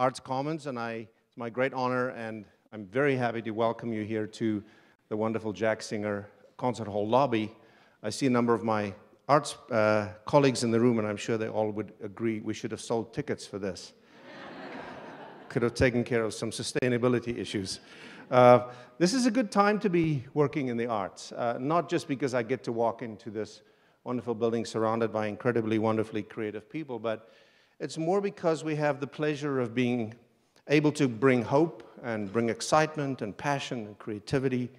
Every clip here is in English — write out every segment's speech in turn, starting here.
Arts Commons, and it's my great honor, and I'm very happy to welcome you here to the wonderful Jack Singer Concert Hall lobby. I see a number of my arts colleagues in the room, and I'm sure they all would agree we should have sold tickets for this. Could have taken care of some sustainability issues. This is a good time to be working in the arts, not just because I get to walk into this wonderful building surrounded by incredibly, wonderfully creative people, but it's more because we have the pleasure of being able to bring hope and bring excitement and passion and creativity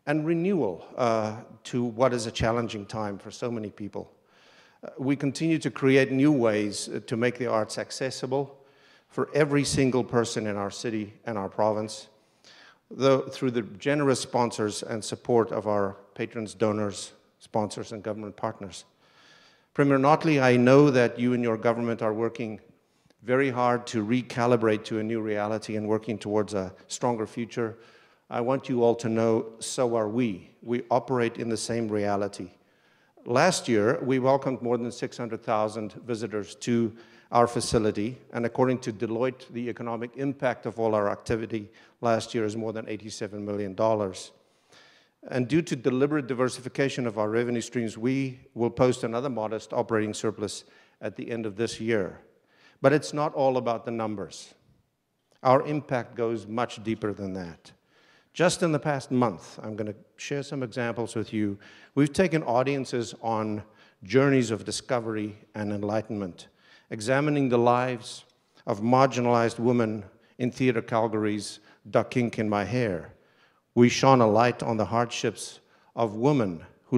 and renewal to what is a challenging time for so many people. We continue to create new ways to make the arts accessible for every single person in our city and our province, through the generous sponsors and support of our patrons, donors, sponsors, and government partners. Premier Notley, I know that you and your government are working very hard to recalibrate to a new reality and working towards a stronger future. I want you all to know, so are we. We operate in the same reality. Last year, we welcomed more than 600,000 visitors to our facility, and according to Deloitte, the economic impact of all our activity last year is more than $87 million. And due to deliberate diversification of our revenue streams, we will post another modest operating surplus at the end of this year. But it's not all about the numbers. Our impact goes much deeper than that. Just in the past month, I'm going to share some examples with you. We've taken audiences on journeys of discovery and enlightenment, examining the lives of marginalized women in Theatre Calgary's Duck Ink in My Hair. We shone a light on the hardships of women who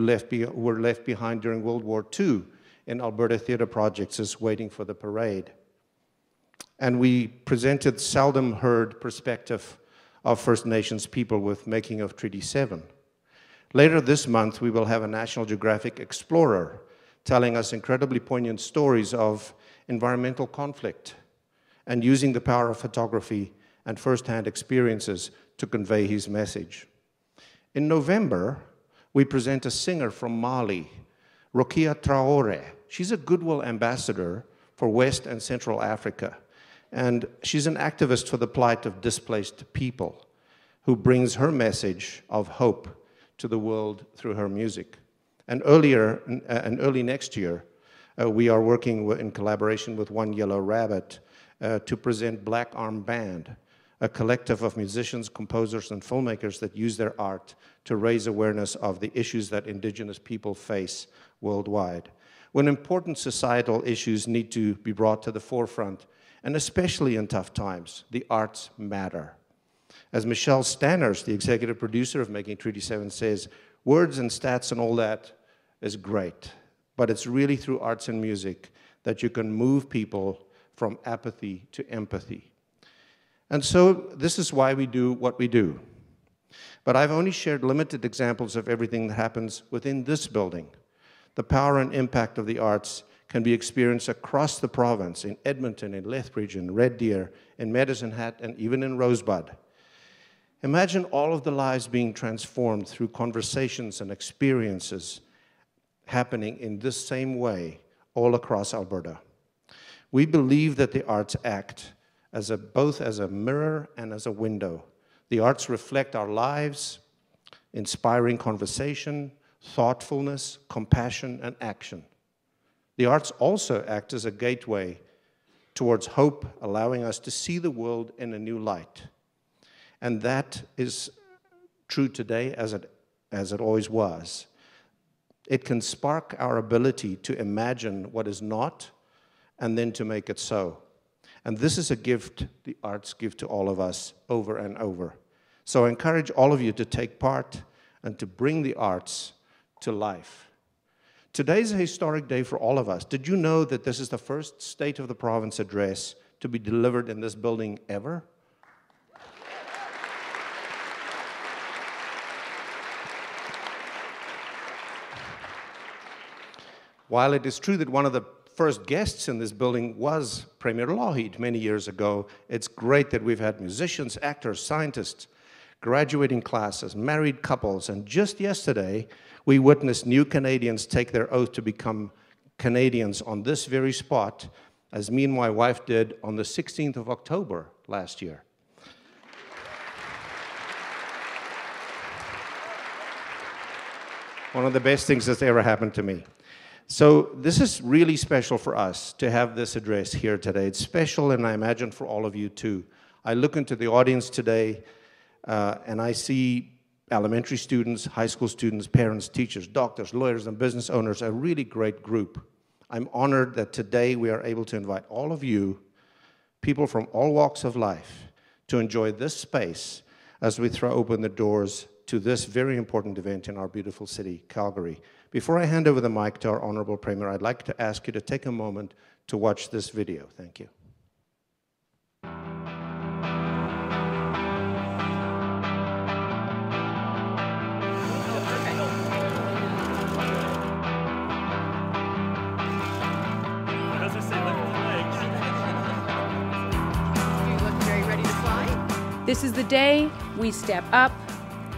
were left behind during World War II in Alberta theatre projects as Waiting for the Parade. And we presented seldom heard perspective of First Nations people with Making of Treaty 7. Later this month, we will have a National Geographic explorer telling us incredibly poignant stories of environmental conflict and using the power of photography and first-hand experiences to convey his message. In November, we present a singer from Mali, Rokia Traore. She's a Goodwill ambassador for West and Central Africa, and she's an activist for the plight of displaced people who brings her message of hope to the world through her music. And early next year, we are working in collaboration with One Yellow Rabbit to present Black Arm Band, a collective of musicians, composers, and filmmakers that use their art to raise awareness of the issues that Indigenous people face worldwide. When important societal issues need to be brought to the forefront, and especially in tough times, the arts matter. As Michelle Stanners, the executive producer of Making Treaty 7, says, words and stats and all that is great, but it's really through arts and music that you can move people from apathy to empathy. And so this is why we do what we do. But I've only shared limited examples of everything that happens within this building. The power and impact of the arts can be experienced across the province, in Edmonton, in Lethbridge, in Red Deer, in Medicine Hat, and even in Rosebud. Imagine all of the lives being transformed through conversations and experiences happening in this same way all across Alberta. We believe that the arts act both as a mirror and as a window. The arts reflect our lives, inspiring conversation, thoughtfulness, compassion, and action. The arts also act as a gateway towards hope, allowing us to see the world in a new light. And that is true today as it always was. It can spark our ability to imagine what is not and then to make it so. And this is a gift the arts give to all of us over and over. So I encourage all of you to take part and to bring the arts to life. Today's a historic day for all of us. Did you know that this is the first State of the Province address to be delivered in this building ever? While it is true that one of the first guests in this building was Premier Lougheed many years ago, it's great that we've had musicians, actors, scientists, graduating classes, married couples, and just yesterday, we witnessed new Canadians take their oath to become Canadians on this very spot as me and my wife did on the 16th of October last year. One of the best things that's ever happened to me. So this is really special for us to have this address here today. It's special, and I imagine for all of you too. I look into the audience today, and I see elementary students, high school students, parents, teachers, doctors, lawyers, and business owners, a really great group. I'm honored that today we are able to invite all of you, people from all walks of life, to enjoy this space as we throw open the doors to this very important event in our beautiful city, Calgary. Before I hand over the mic to our Honorable Premier, I'd like to ask you to take a moment to watch this video. Thank you. This is the day we step up,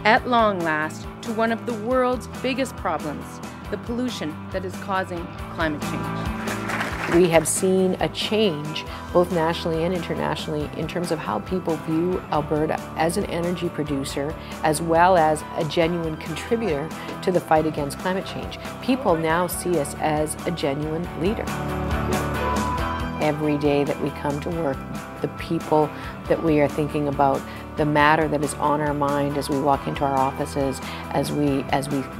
at long last, to one of the world's biggest problems, the pollution that is causing climate change. We have seen a change, both nationally and internationally, in terms of how people view Alberta as an energy producer, as well as a genuine contributor to the fight against climate change. People now see us as a genuine leader. Every day that we come to work, the people that we are thinking about, the matter that is on our mind as we walk into our offices, as we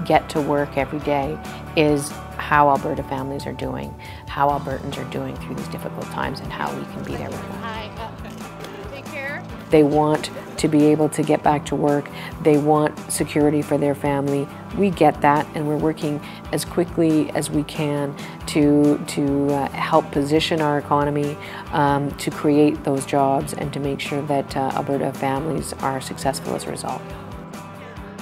get to work every day, is how Alberta families are doing, how Albertans are doing through these difficult times, and how we can be there with them. Take care. They want to be able to get back to work. They want security for their family. We get that, and we're working as quickly as we can to help position our economy, to create those jobs, and to make sure that Alberta families are successful as a result.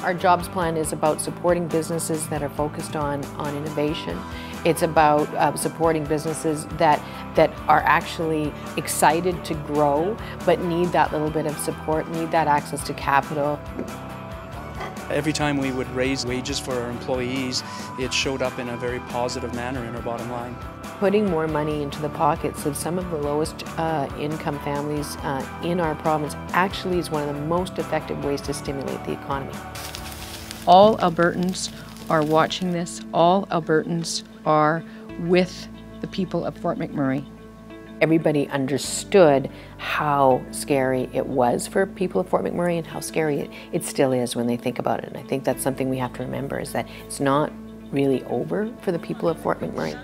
Our jobs plan is about supporting businesses that are focused on innovation. It's about supporting businesses that are actually excited to grow, but need that little bit of support, need that access to capital. Every time we would raise wages for our employees, it showed up in a very positive manner in our bottom line. Putting more money into the pockets of some of the lowest income families in our province actually is one of the most effective ways to stimulate the economy. All Albertans are watching this. All Albertans are with the people of Fort McMurray. Everybody understood how scary it was for people of Fort McMurray and how scary it still is when they think about it. And I think that's something we have to remember, is that it's not really over for the people of Fort McMurray.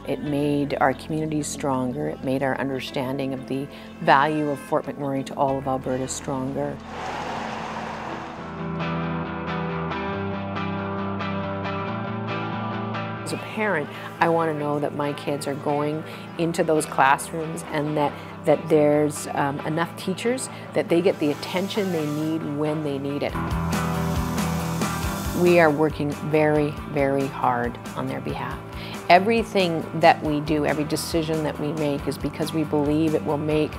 It made our communities stronger. It made our understanding of the value of Fort McMurray to all of Alberta stronger. As a parent, I want to know that my kids are going into those classrooms and that there's enough teachers that they get the attention they need when they need it. We are working very, very hard on their behalf. Everything that we do, every decision that we make is because we believe it will make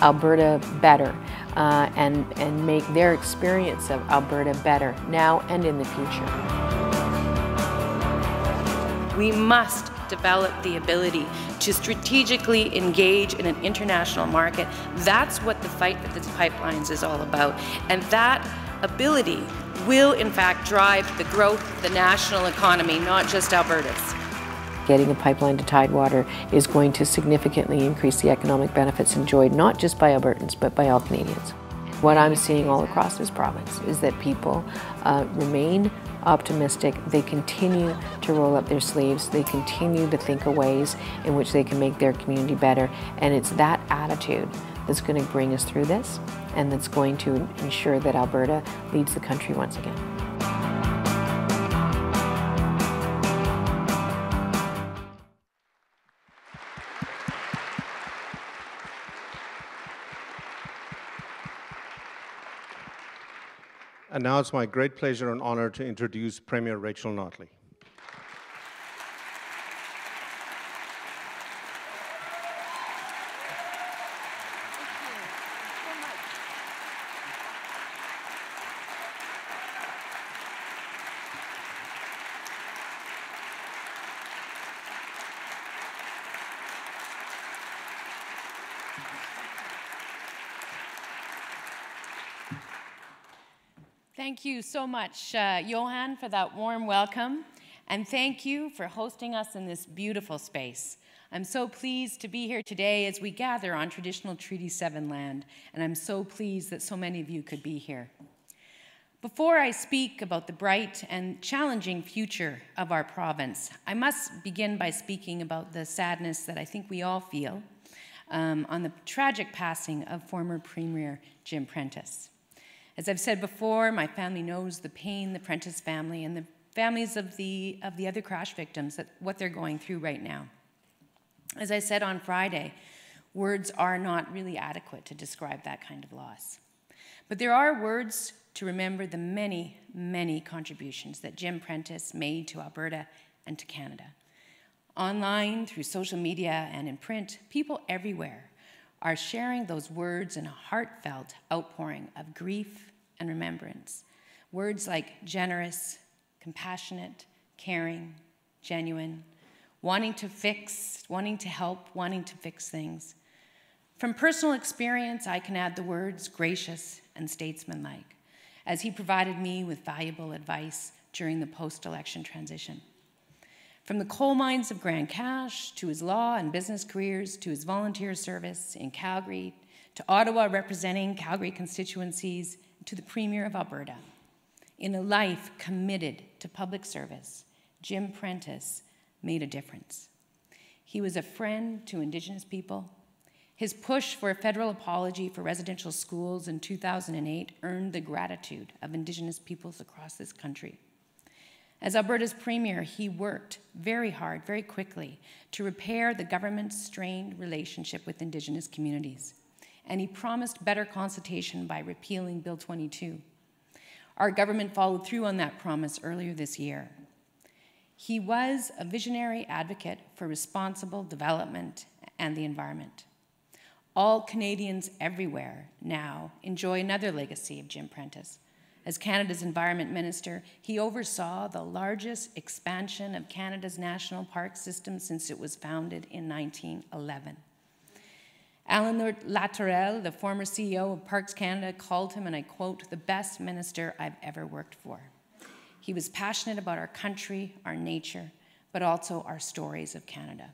Alberta better and make their experience of Alberta better now and in the future. We must develop the ability to strategically engage in an international market. That's what the fight for these pipelines is all about. And that ability will, in fact, drive the growth of the national economy, not just Alberta's. Getting a pipeline to Tidewater is going to significantly increase the economic benefits enjoyed not just by Albertans, but by all Canadians. What I'm seeing all across this province is that people remain optimistic. They continue to roll up their sleeves. They continue to think of ways in which they can make their community better. And it's that attitude that's going to bring us through this, and that's going to ensure that Alberta leads the country once again. And now it's my great pleasure and honor to introduce Premier Rachel Notley. Thank you so much, Johan, for that warm welcome. And thank you for hosting us in this beautiful space. I'm so pleased to be here today as we gather on traditional Treaty 7 land, and I'm so pleased that so many of you could be here. Before I speak about the bright and challenging future of our province, I must begin by speaking about the sadness that I think we all feel on the tragic passing of former Premier Jim Prentice. As I've said before, my family knows the pain, the Prentice family, and the families of the other crash victims, what they're going through right now. As I said on Friday, words are not really adequate to describe that kind of loss. But there are words to remember the many, many contributions that Jim Prentice made to Alberta and to Canada. Online, through social media, and in print, people everywhere are sharing those words in a heartfelt outpouring of grief and remembrance. Words like generous, compassionate, caring, genuine, wanting to fix, wanting to help, wanting to fix things. From personal experience, I can add the words gracious and statesmanlike, as he provided me with valuable advice during the post-election transition. From the coal mines of Grand Cache, to his law and business careers, to his volunteer service in Calgary, to Ottawa representing Calgary constituencies, to the Premier of Alberta. In a life committed to public service, Jim Prentice made a difference. He was a friend to Indigenous people. His push for a federal apology for residential schools in 2008 earned the gratitude of Indigenous peoples across this country. As Alberta's Premier, he worked very hard, very quickly, to repair the government's strained relationship with Indigenous communities. And he promised better consultation by repealing Bill 22. Our government followed through on that promise earlier this year. He was a visionary advocate for responsible development and the environment. All Canadians everywhere now enjoy another legacy of Jim Prentice. As Canada's Environment Minister, he oversaw the largest expansion of Canada's national park system since it was founded in 1911. Alan Latourelle, the former CEO of Parks Canada, called him, and I quote, "the best minister I've ever worked for." He was passionate about our country, our nature, but also our stories of Canada.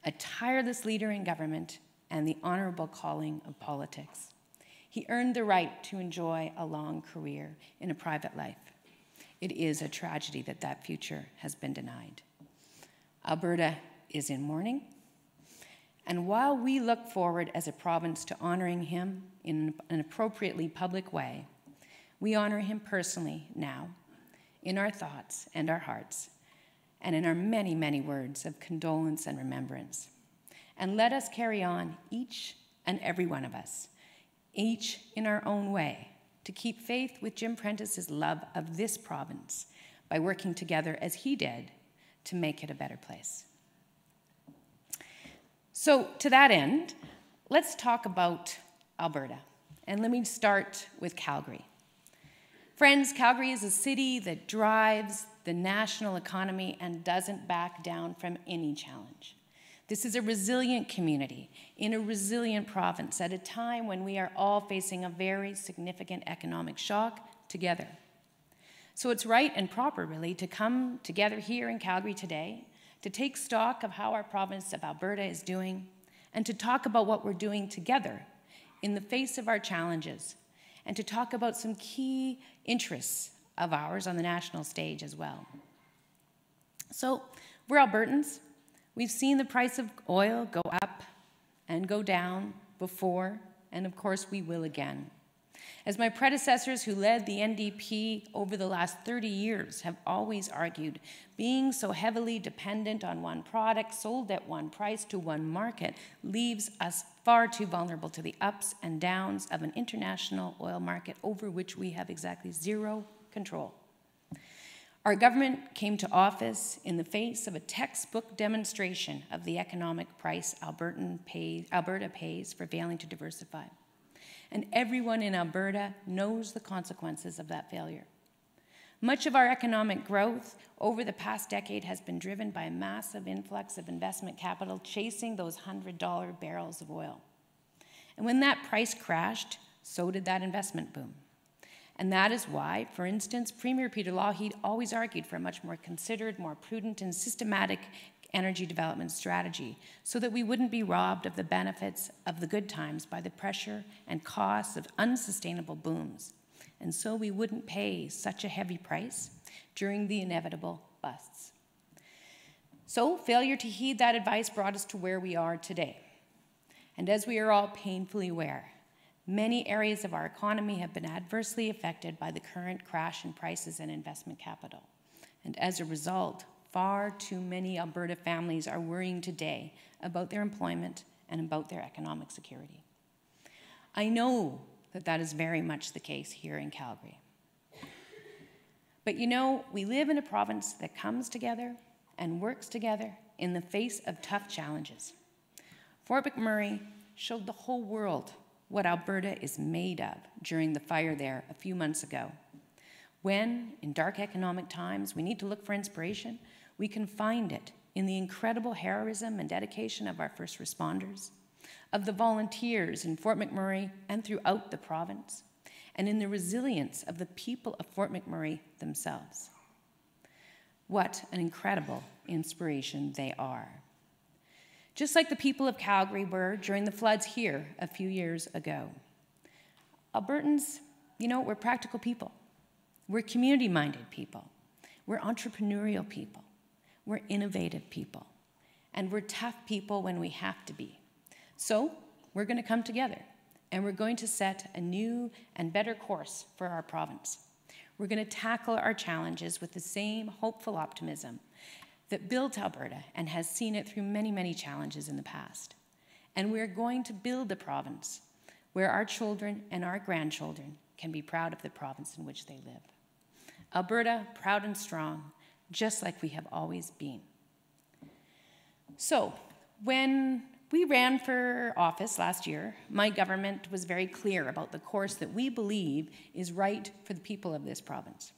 A tireless leader in government and the honorable calling of politics. He earned the right to enjoy a long career in a private life. It is a tragedy that that future has been denied. Alberta is in mourning, and while we look forward as a province to honoring him in an appropriately public way, we honor him personally now, in our thoughts and our hearts, and in our many, many words of condolence and remembrance. And let us carry on, each and every one of us, each in our own way, to keep faith with Jim Prentice's love of this province by working together as he did to make it a better place. So to that end, let's talk about Alberta. And let me start with Calgary. Friends, Calgary is a city that drives the national economy and doesn't back down from any challenge. This is a resilient community in a resilient province at a time when we are all facing a very significant economic shock together. So it's right and proper, really, to come together here in Calgary today to take stock of how our province of Alberta is doing and to talk about what we're doing together in the face of our challenges and to talk about some key interests of ours on the national stage as well. So we're Albertans. We've seen the price of oil go up and go down before, and of course we will again. As my predecessors who led the NDP over the last 30 years have always argued, being so heavily dependent on one product sold at one price to one market leaves us far too vulnerable to the ups and downs of an international oil market over which we have exactly zero control. Our government came to office in the face of a textbook demonstration of the economic price Alberta pays for failing to diversify. And everyone in Alberta knows the consequences of that failure. Much of our economic growth over the past decade has been driven by a massive influx of investment capital chasing those $100 barrels of oil. And when that price crashed, so did that investment boom. And that is why, for instance, Premier Peter Lougheed always argued for a much more considered, more prudent, and systematic energy development strategy so that we wouldn't be robbed of the benefits of the good times by the pressure and costs of unsustainable booms. And so we wouldn't pay such a heavy price during the inevitable busts. So failure to heed that advice brought us to where we are today. And as we are all painfully aware, many areas of our economy have been adversely affected by the current crash in prices and investment capital. And as a result, far too many Alberta families are worrying today about their employment and about their economic security. I know that that is very much the case here in Calgary. But you know, we live in a province that comes together and works together in the face of tough challenges. Fort McMurray showed the whole world what Alberta is made of during the fire there a few months ago. When, in dark economic times, we need to look for inspiration, we can find it in the incredible heroism and dedication of our first responders, of the volunteers in Fort McMurray and throughout the province, and in the resilience of the people of Fort McMurray themselves. What an incredible inspiration they are. Just like the people of Calgary were during the floods here a few years ago. Albertans, you know, we're practical people. We're community-minded people. We're entrepreneurial people. We're innovative people. And we're tough people when we have to be. So we're going to come together, and we're going to set a new and better course for our province. We're going to tackle our challenges with the same hopeful optimism that built Alberta and has seen it through many, many challenges in the past. And we're going to build a province where our children and our grandchildren can be proud of the province in which they live. Alberta, proud and strong, just like we have always been. So, when we ran for office last year, my government was very clear about the course that we believe is right for the people of this province.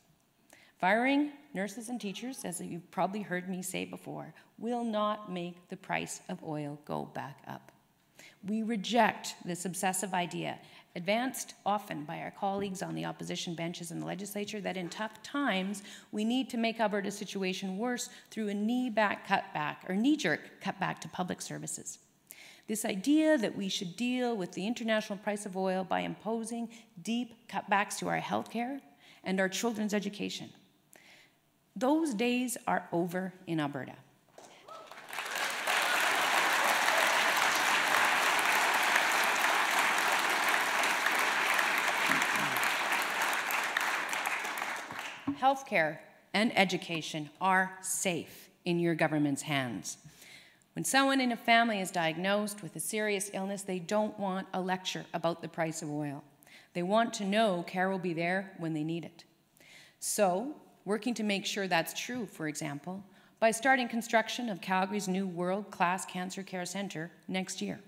Firing nurses and teachers, as you've probably heard me say before, will not make the price of oil go back up. We reject this obsessive idea, advanced often by our colleagues on the opposition benches in the legislature, that in tough times we need to make Alberta's situation worse through a knee-jerk cutback to public services. This idea that we should deal with the international price of oil by imposing deep cutbacks to our healthcare and our children's education. Those days are over in Alberta. Healthcare and education are safe in your government's hands. When someone in a family is diagnosed with a serious illness, they don't want a lecture about the price of oil. They want to know care will be there when they need it. So, working to make sure that's true, for example, by starting construction of Calgary's new world-class cancer care centre next year.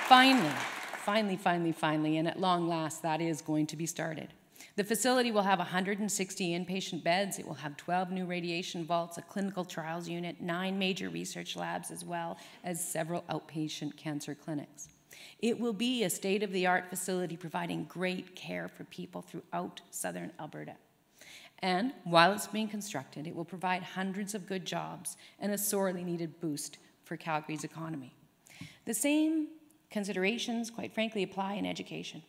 Finally, and at long last, that is going to be started. The facility will have 160 inpatient beds. It will have 12 new radiation vaults, a clinical trials unit, 9 major research labs, as well as several outpatient cancer clinics. It will be a state-of-the-art facility providing great care for people throughout southern Alberta. And while it's being constructed, it will provide hundreds of good jobs and a sorely needed boost for Calgary's economy. The same considerations, quite frankly, apply in education.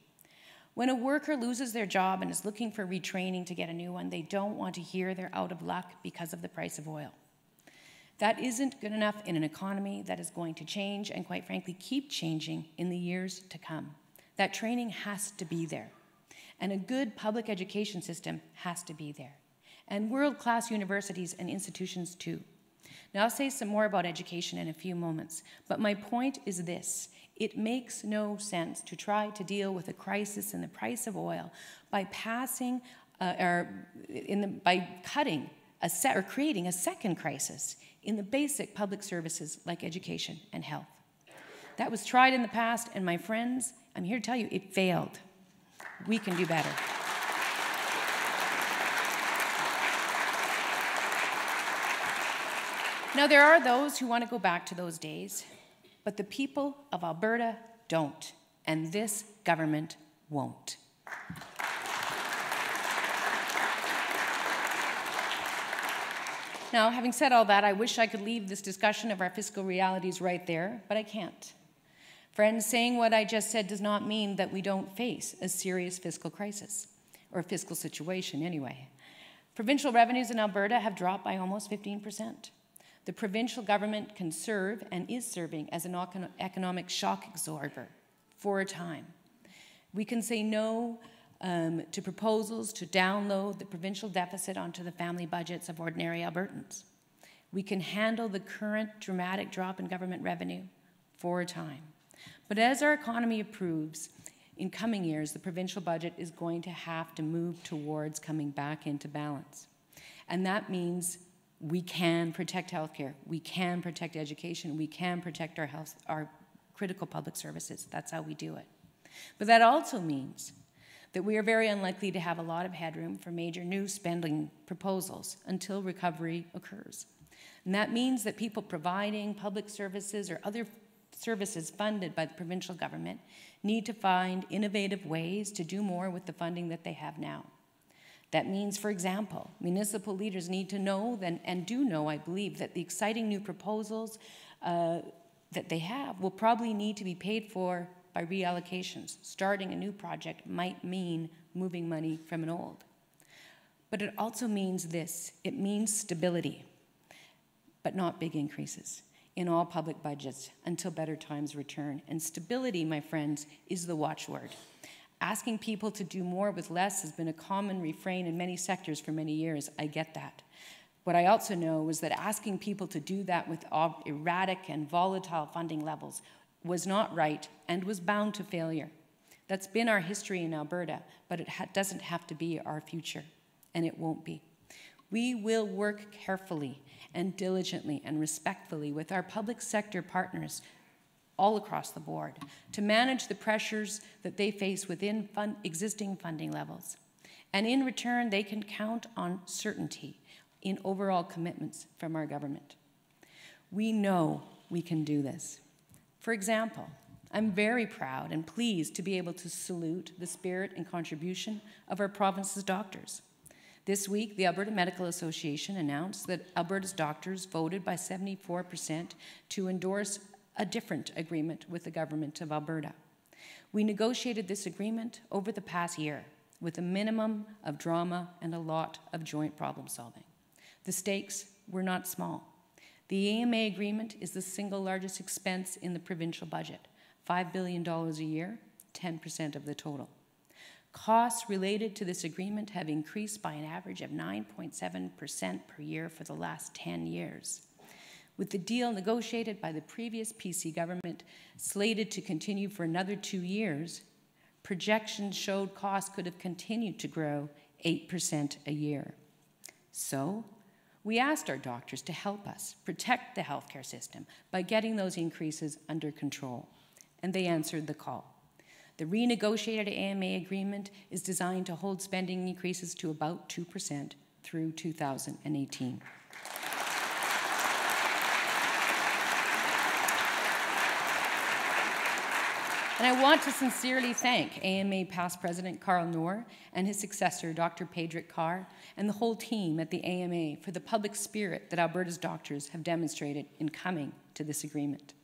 When a worker loses their job and is looking for retraining to get a new one, they don't want to hear they're out of luck because of the price of oil. That isn't good enough in an economy that is going to change and, quite frankly, keep changing in the years to come. That training has to be there. And a good public education system has to be there. And world-class universities and institutions too. Now, I'll say some more about education in a few moments, but my point is this. It makes no sense to try to deal with a crisis in the price of oil by creating a second crisis in the basic public services like education and health. That was tried in the past, and my friends, I'm here to tell you, it failed. We can do better. Now, there are those who want to go back to those days, But the people of Alberta don't, and this government won't. Now, having said all that, I wish I could leave this discussion of our fiscal realities right there, but I can't. Friends, saying what I just said does not mean that we don't face a serious fiscal crisis, or fiscal situation anyway. Provincial revenues in Alberta have dropped by almost 15%. The provincial government can serve and is serving as an economic shock absorber for a time. We can say no to proposals to download the provincial deficit onto the family budgets of ordinary Albertans. We can handle the current dramatic drop in government revenue for a time. But as our economy improves, in coming years, the provincial budget is going to have to move towards coming back into balance. And that means we can protect healthcare, we can protect education, we can protect our critical public services. That's how we do it. But that also means that we are very unlikely to have a lot of headroom for major new spending proposals until recovery occurs. And that means that people providing public services or other services funded by the provincial government need to find innovative ways to do more with the funding that they have now. That means, for example, municipal leaders need to know, and do know, I believe, that the exciting new proposals that they have will probably need to be paid for by reallocations. Starting a new project might mean moving money from an old. But it also means this: it means stability, but not big increases in all public budgets until better times return. And stability, my friends, is the watchword. Asking people to do more with less has been a common refrain in many sectors for many years. I get that. What I also know is that asking people to do that with erratic and volatile funding levels was not right and was bound to failure. That's been our history in Alberta, but it doesn't have to be our future, and it won't be. We will work carefully and diligently and respectfully with our public sector partners all across the board to manage the pressures that they face within existing funding levels. And in return, they can count on certainty in overall commitments from our government. We know we can do this. For example, I'm very proud and pleased to be able to salute the spirit and contribution of our province's doctors. This week, the Alberta Medical Association announced that Alberta's doctors voted by 74% to endorse a different agreement with the government of Alberta. We negotiated this agreement over the past year with a minimum of drama and a lot of joint problem solving. The stakes were not small. The AMA agreement is the single largest expense in the provincial budget, $5 billion a year, 10% of the total. Costs related to this agreement have increased by an average of 9.7% per year for the last 10 years. With the deal negotiated by the previous PC government slated to continue for another 2 years, projections showed costs could have continued to grow 8% a year. So, we asked our doctors to help us protect the healthcare system by getting those increases under control, and they answered the call. The renegotiated AMA agreement is designed to hold spending increases to about 2% through 2018. And I want to sincerely thank AMA past President Carl Knorr and his successor, Dr. Pedrick Carr, and the whole team at the AMA for the public spirit that Alberta's doctors have demonstrated in coming to this agreement.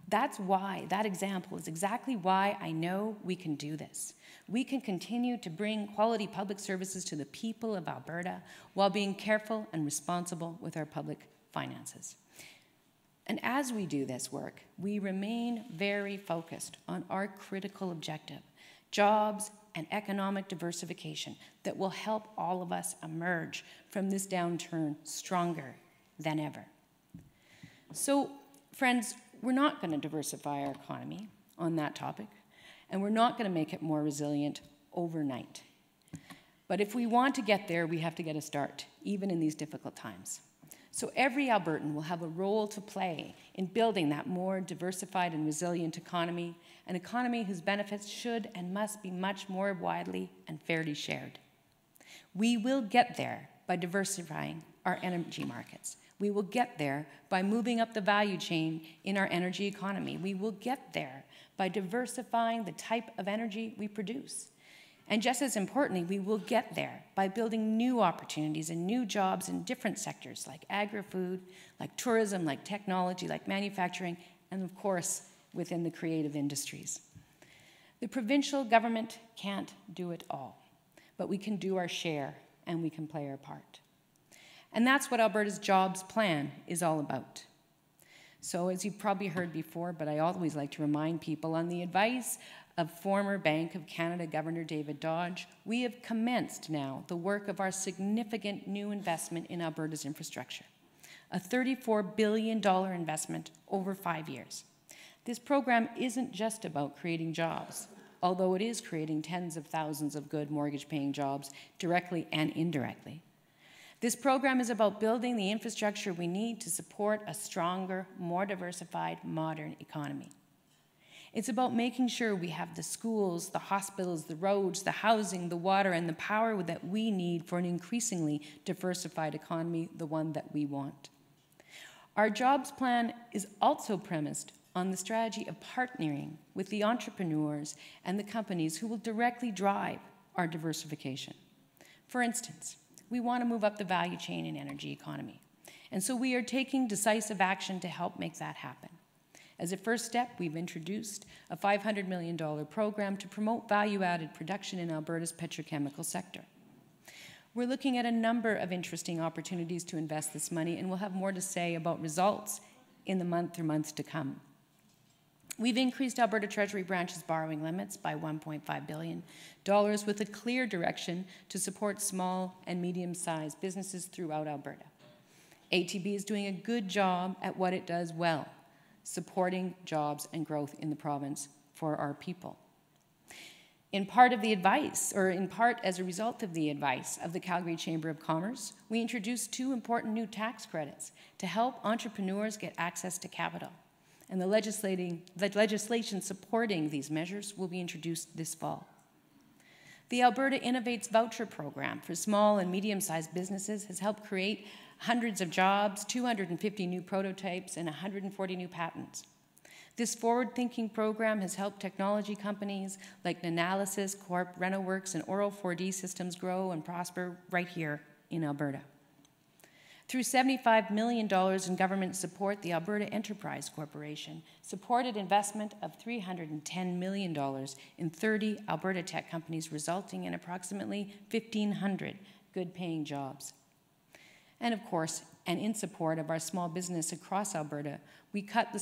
That's why, that example is exactly why I know we can do this. We can continue to bring quality public services to the people of Alberta while being careful and responsible with our public finances. And as we do this work, we remain very focused on our critical objective, jobs and economic diversification that will help all of us emerge from this downturn stronger than ever. So, friends, we're not going to diversify our economy on that topic, and we're not going to make it more resilient overnight. But if we want to get there, we have to get a start, even in these difficult times. So every Albertan will have a role to play in building that more diversified and resilient economy, an economy whose benefits should and must be much more widely and fairly shared. We will get there, by diversifying our energy markets. We will get there by moving up the value chain in our energy economy. We will get there by diversifying the type of energy we produce. And just as importantly, we will get there by building new opportunities and new jobs in different sectors like agri-food, like tourism, like technology, like manufacturing, and of course, within the creative industries. The provincial government can't do it all, but we can do our share and we can play our part. And that's what Alberta's jobs plan is all about. So as you've probably heard before, but I always like to remind people, on the advice of former Bank of Canada Governor David Dodge, we have commenced now the work of our significant new investment in Alberta's infrastructure, a $34 billion investment over 5 years. This program isn't just about creating jobs, although it is creating tens of thousands of good mortgage-paying jobs directly and indirectly. This program is about building the infrastructure we need to support a stronger, more diversified, modern economy. It's about making sure we have the schools, the hospitals, the roads, the housing, the water, and the power that we need for an increasingly diversified economy, the one that we want. Our jobs plan is also premised on the strategy of partnering with the entrepreneurs and the companies who will directly drive our diversification. For instance, we want to move up the value chain in energy economy. And so we are taking decisive action to help make that happen. As a first step, we've introduced a $500 million program to promote value-added production in Alberta's petrochemical sector. We're looking at a number of interesting opportunities to invest this money, and we'll have more to say about results in the months to come. We've increased Alberta Treasury Branch's borrowing limits by $1.5 billion with a clear direction to support small and medium-sized businesses throughout Alberta. ATB is doing a good job at what it does well, supporting jobs and growth in the province for our people. In part as a result of the advice of the Calgary Chamber of Commerce, we introduced 2 important new tax credits to help entrepreneurs get access to capital. And the legislation supporting these measures will be introduced this fall. The Alberta Innovates Voucher Program for small and medium-sized businesses has helped create hundreds of jobs, 250 new prototypes, and 140 new patents. This forward-thinking program has helped technology companies like Nanalysis Corp, RenoWorks, and Oral 4D Systems grow and prosper right here in Alberta. Through $75 million in government support, the Alberta Enterprise Corporation supported investment of $310 million in 30 Alberta tech companies, resulting in approximately 1,500 good-paying jobs. And of course, and in support of our small business across Alberta, we cut the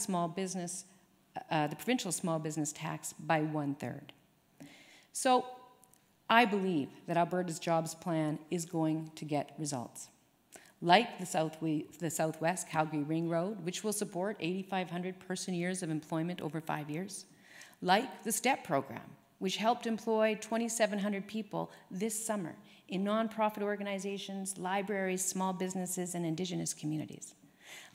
provincial small business tax by 1/3. So I believe that Alberta's jobs plan is going to get results. Like the Southwest Calgary Ring Road, which will support 8,500 person-years of employment over 5 years. Like the STEP program, which helped employ 2,700 people this summer in nonprofit organizations, libraries, small businesses, and Indigenous communities.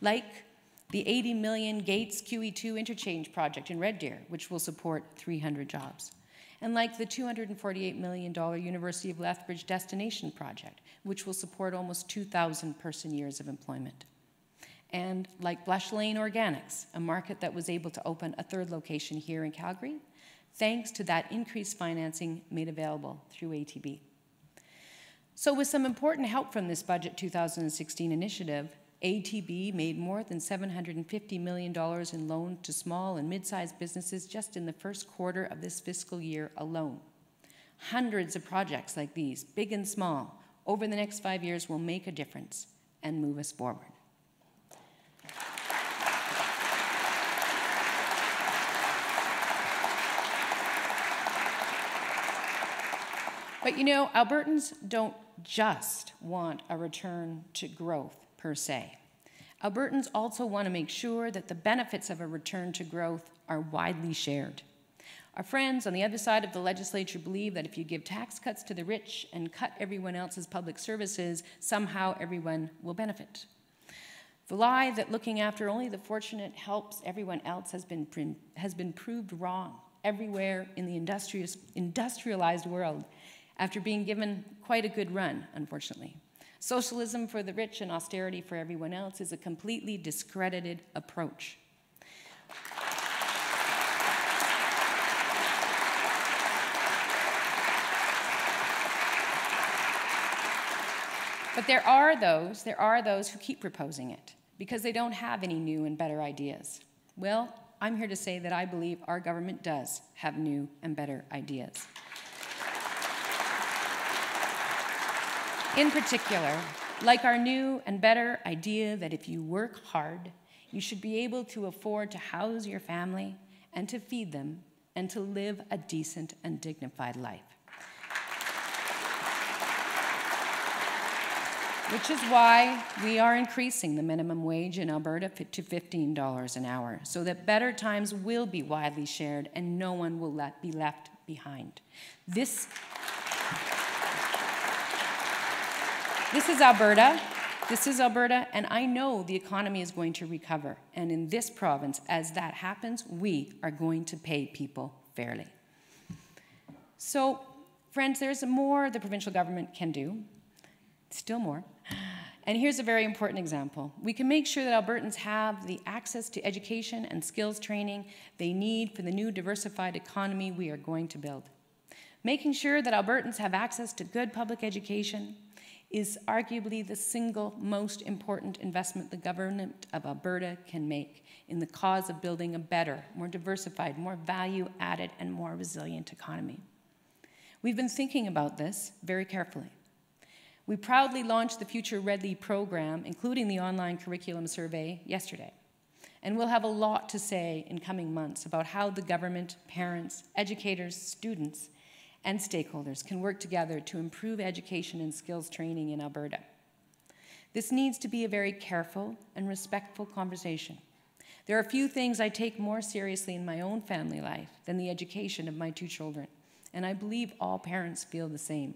Like the $80 million Gates QE2 interchange project in Red Deer, which will support 300 jobs. And like the $248 million University of Lethbridge Destination Project, which will support almost 2,000 person-years of employment. And like Blush Lane Organics, a market that was able to open a 3rd location here in Calgary, thanks to that increased financing made available through ATB. So with some important help from this Budget 2016 initiative, ATB made more than $750 million in loans to small and mid-sized businesses just in the first quarter of this fiscal year alone. Hundreds of projects like these, big and small, over the next 5 years will make a difference and move us forward. But you know, Albertans don't just want a return to growth per se. Albertans also want to make sure that the benefits of a return to growth are widely shared. Our friends on the other side of the legislature believe that if you give tax cuts to the rich and cut everyone else's public services, somehow everyone will benefit. The lie that looking after only the fortunate helps everyone else has been proved wrong everywhere in the industrialized world after being given quite a good run, unfortunately. Socialism for the rich and austerity for everyone else is a completely discredited approach. But there are those who keep proposing it because they don't have any new and better ideas. Well, I'm here to say that I believe our government does have new and better ideas. In particular, like our new and better idea that if you work hard, you should be able to afford to house your family and to feed them and to live a decent and dignified life. Which is why we are increasing the minimum wage in Alberta to $15 an hour, so that better times will be widely shared and no one will be left behind. This is Alberta. This is Alberta, and I know the economy is going to recover. And in this province, as that happens, we are going to pay people fairly. So, friends, there's more the provincial government can do. Still more. And here's a very important example. We can make sure that Albertans have the access to education and skills training they need for the new diversified economy we are going to build. Making sure that Albertans have access to good public education is arguably the single most important investment the government of Alberta can make in the cause of building a better, more diversified, more value-added, and more resilient economy. We've been thinking about this very carefully. We proudly launched the Future Redley program, including the online curriculum survey, yesterday. And we'll have a lot to say in coming months about how the government, parents, educators, students, and stakeholders can work together to improve education and skills training in Alberta. This needs to be a very careful and respectful conversation. There are few things I take more seriously in my own family life than the education of my two children, and I believe all parents feel the same.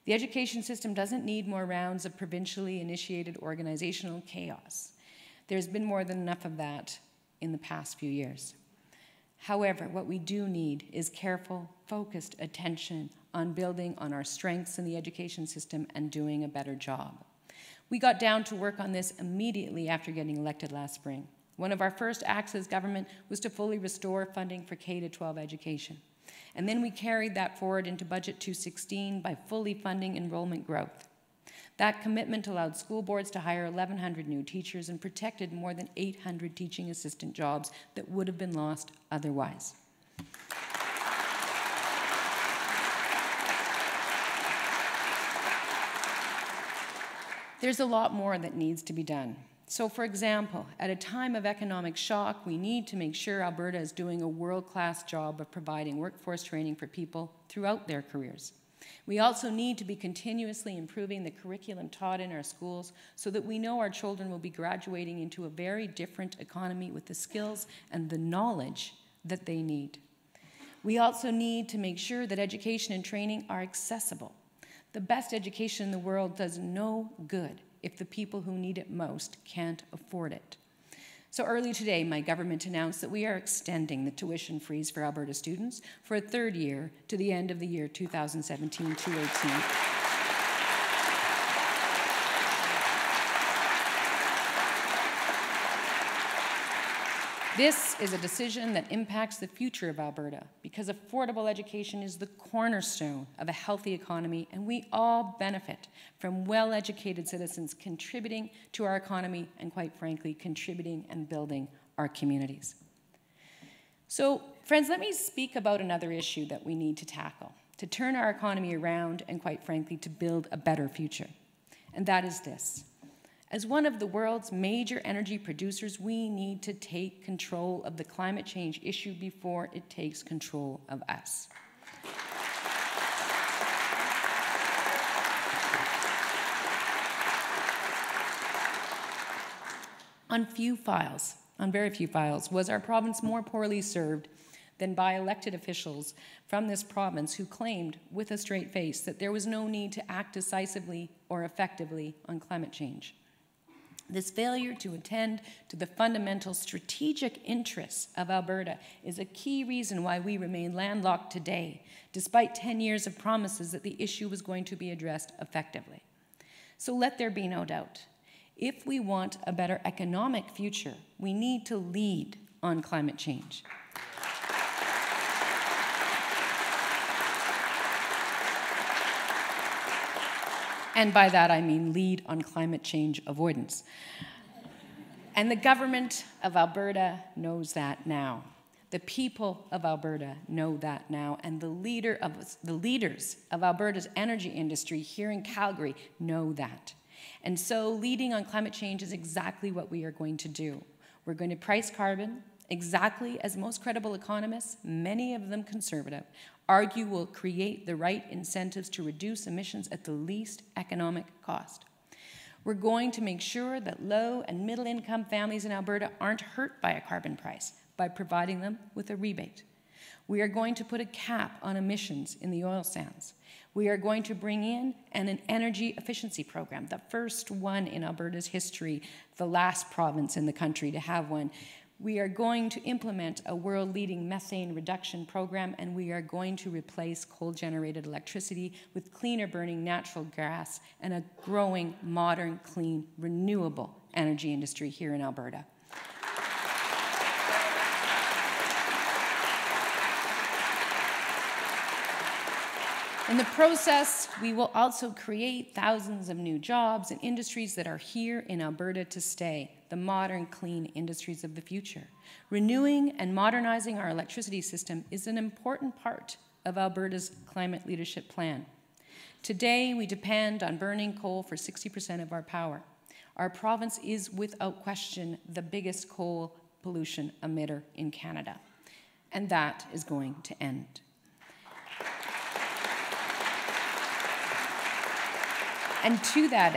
The education system doesn't need more rounds of provincially initiated organizational chaos. There's been more than enough of that in the past few years. However, what we do need is careful, focused attention on building on our strengths in the education system and doing a better job. We got down to work on this immediately after getting elected last spring. One of our first acts as government was to fully restore funding for K-12 education. And then we carried that forward into Budget 216 by fully funding enrollment growth. That commitment allowed school boards to hire 1,100 new teachers and protected more than 800 teaching assistant jobs that would have been lost otherwise. There's a lot more that needs to be done. So, for example, at a time of economic shock, we need to make sure Alberta is doing a world-class job of providing workforce training for people throughout their careers. We also need to be continuously improving the curriculum taught in our schools so that we know our children will be graduating into a very different economy with the skills and the knowledge that they need. We also need to make sure that education and training are accessible. The best education in the world does no good if the people who need it most can't afford it. So early today, my government announced that we are extending the tuition freeze for Alberta students for a third year to the end of the year 2017-18. This is a decision that impacts the future of Alberta because affordable education is the cornerstone of a healthy economy, and we all benefit from well-educated citizens contributing to our economy and, quite frankly, contributing and building our communities. So, friends, let me speak about another issue that we need to tackle to turn our economy around and, quite frankly, to build a better future. And that is this. As one of the world's major energy producers, we need to take control of the climate change issue before it takes control of us. On very few files, was our province more poorly served than by elected officials from this province who claimed with a straight face that there was no need to act decisively or effectively on climate change. This failure to attend to the fundamental strategic interests of Alberta is a key reason why we remain landlocked today, despite 10 years of promises that the issue was going to be addressed effectively. So let there be no doubt. If we want a better economic future, we need to lead on climate change. And by that I mean lead on climate change avoidance. And the government of Alberta knows that now. The people of Alberta know that now, and the leaders of Alberta's energy industry here in Calgary know that. And so leading on climate change is exactly what we are going to do. We're going to price carbon exactly as most credible economists, many of them conservative, argue will create the right incentives to reduce emissions at the least economic cost. We're going to make sure that low and middle income families in Alberta aren't hurt by a carbon price by providing them with a rebate. We are going to put a cap on emissions in the oil sands. We are going to bring in an energy efficiency program, the first one in Alberta's history, the last province in the country to have one. We are going to implement a world-leading methane reduction program, and we are going to replace coal-generated electricity with cleaner-burning natural gas and a growing, modern, clean, renewable energy industry here in Alberta. In the process, we will also create thousands of new jobs and industries that are here in Alberta to stay, the modern, clean industries of the future. Renewing and modernizing our electricity system is an important part of Alberta's climate leadership plan. Today, we depend on burning coal for 60% of our power. Our province is, without question, the biggest coal pollution emitter in Canada, and that is going to end. And to that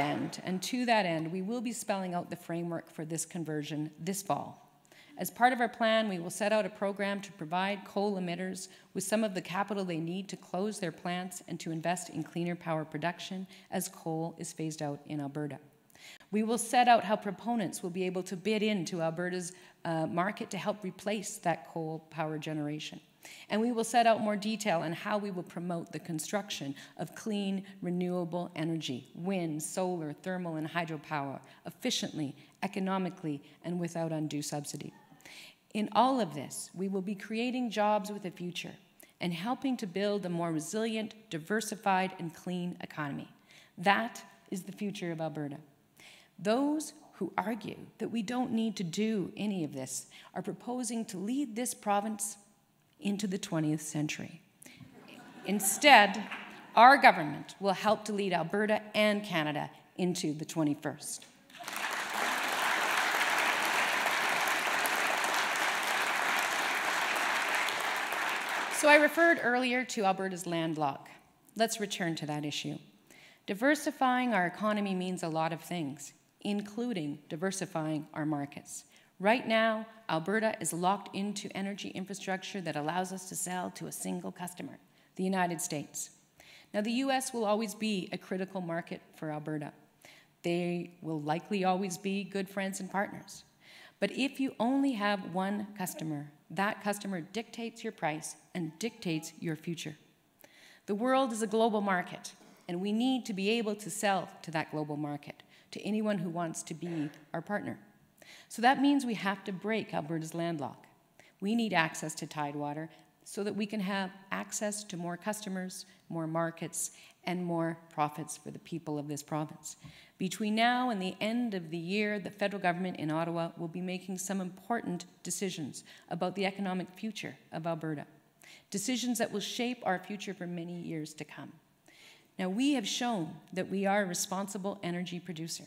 end, we will be spelling out the framework for this conversion this fall. As part of our plan, we will set out a program to provide coal emitters with some of the capital they need to close their plants and to invest in cleaner power production as coal is phased out in Alberta. We will set out how proponents will be able to bid into Alberta's market to help replace that coal power generation. And we will set out more detail on how we will promote the construction of clean, renewable energy, wind, solar, thermal, and hydropower, efficiently, economically, and without undue subsidy. In all of this, we will be creating jobs with a future and helping to build a more resilient, diversified, and clean economy. That is the future of Alberta. Those who argue that we don't need to do any of this are proposing to lead this province into the 20th century. Instead, our government will help to lead Alberta and Canada into the 21st. So I referred earlier to Alberta's land lock. Let's return to that issue. Diversifying our economy means a lot of things, including diversifying our markets. Right now, Alberta is locked into energy infrastructure that allows us to sell to a single customer, the United States. Now, the US will always be a critical market for Alberta. They will likely always be good friends and partners. But if you only have one customer, that customer dictates your price and dictates your future. The world is a global market, and we need to be able to sell to that global market, to anyone who wants to be our partner. So that means we have to break Alberta's landlock. We need access to tidewater so that we can have access to more customers, more markets, and more profits for the people of this province. Between now and the end of the year, the federal government in Ottawa will be making some important decisions about the economic future of Alberta, decisions that will shape our future for many years to come. Now, we have shown that we are a responsible energy producer.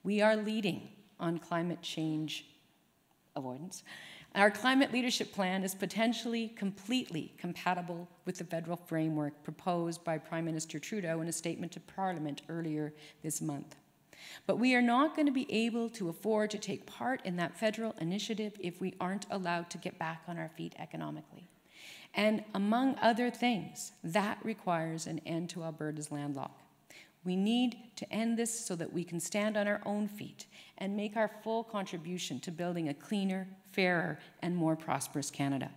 We are leading on climate change avoidance. Our climate leadership plan is potentially completely compatible with the federal framework proposed by Prime Minister Trudeau in a statement to Parliament earlier this month. But we are not going to be able to afford to take part in that federal initiative if we aren't allowed to get back on our feet economically. And among other things, that requires an end to Alberta's landlock. We need to end this so that we can stand on our own feet and make our full contribution to building a cleaner, fairer, and more prosperous Canada.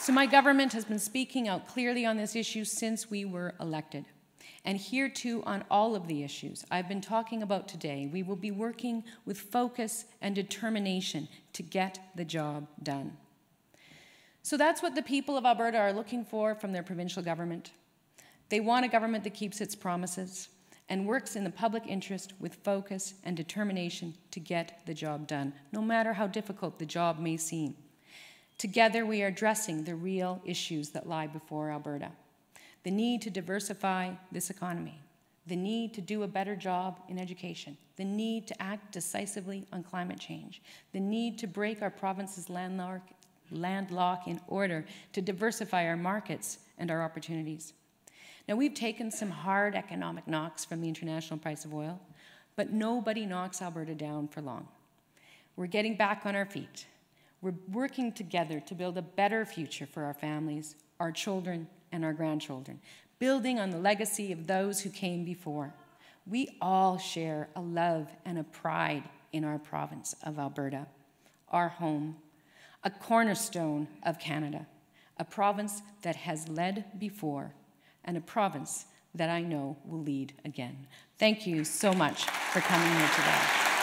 So my government has been speaking out clearly on this issue since we were elected. And here too, on all of the issues I've been talking about today, we will be working with focus and determination to get the job done. So that's what the people of Alberta are looking for from their provincial government. They want a government that keeps its promises and works in the public interest with focus and determination to get the job done, no matter how difficult the job may seem. Together, we are addressing the real issues that lie before Alberta. The need to diversify this economy, the need to do a better job in education, the need to act decisively on climate change, the need to break our province's landlock in order to diversify our markets and our opportunities. Now, we've taken some hard economic knocks from the international price of oil, but nobody knocks Alberta down for long. We're getting back on our feet. We're working together to build a better future for our families, our children, and our grandchildren, building on the legacy of those who came before. We all share a love and a pride in our province of Alberta, our home, a cornerstone of Canada, a province that has led before, and a province that I know will lead again. Thank you so much for coming here today.